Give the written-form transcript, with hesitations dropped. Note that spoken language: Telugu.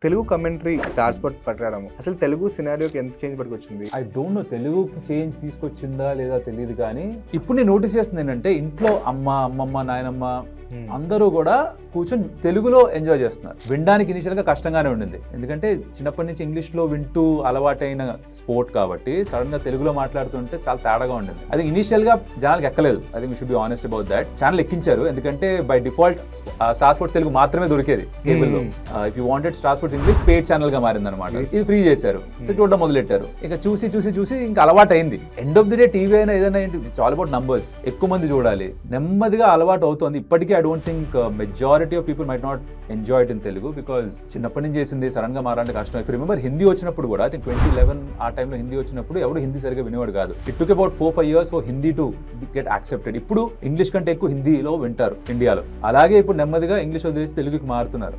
తెలుగు కమెంటరీ స్టార్ స్పోర్ట్ పట్టడం అసలు తెలుగు సినారియోకి ఎంత చేంజ్ పట్టుకొచ్చింది? ఐ డోంట్ నో తెలుగుకి చేంజ్ తీసుకొచ్చిందా లేదా తెలియదు, కానీ ఇప్పుడు నేను నోటీస్ చేస్తుంది ఏంటంటే ఇంట్లో అమ్మమ్మ నాయనమ్మ అందరూ కూడా కూర్చొని తెలుగులో ఎంజాయ్ చేస్తున్నారు. వినడానికి ఇనిషియల్ గా కష్టంగానే ఉండింది, ఎందుకంటే చిన్నప్పటి నుంచి ఇంగ్లీష్ లో వింటూ అలవాటైన స్పోర్ట్ కాబట్టి సడన్ గా తెలుగులో మాట్లాడుతుంటే చాలా తేడాగా ఉండింది. అది ఇనిషియల్ గా జనాలకు ఎక్కలేదు. అది we should be honest about that. Channel ఎక్కించారు, ఎందుకంటే by default Star Sports Telugu మాత్రమే దొరికేది కేబుల్ లో. If you wanted Star Sports English paid channel గా మారింది అనమాట. ఇది ఫ్రీ చేశారు, సో చూడడం మొదలెట్టారు. ఇక చూసి ఇంకా అలవాటు అయింది. End of the day TV అయినా ఏదైనా ఇట్స్ ఆల్ అబౌట్ నంబర్స్. ఎక్కువ మంది చూడాలి, నెమ్మదిగా అలవాటు అవుతుంది. ఇప్పటికీ I don't think majority of people might not enjoy it in Telugu, because చిన్నప్పటి నుంచి చేసింది సడన్ గా మారాలంటే కష్టం. ఇఫ్ రిమెంబర్ హిందీ వచ్చినప్పుడు కూడా, ఐ థింక్ 2011 ఆ టైంలో హిందీ వచ్చినప్పుడు ఎవరు హిందీ సరిగా వినేవాడు కాదు. It took about 4-5 years for Hindi to get accepted. ఇప్పుడు ఇంగ్లీష్ కంటే ఎక్కువ హిందీలో వింటారు ఇండియాలో. అలాగే ఇప్పుడు నెమ్మదిగా ఇంగ్లీష్ వదిలేసి తెలుగుకి మారుతున్నారు.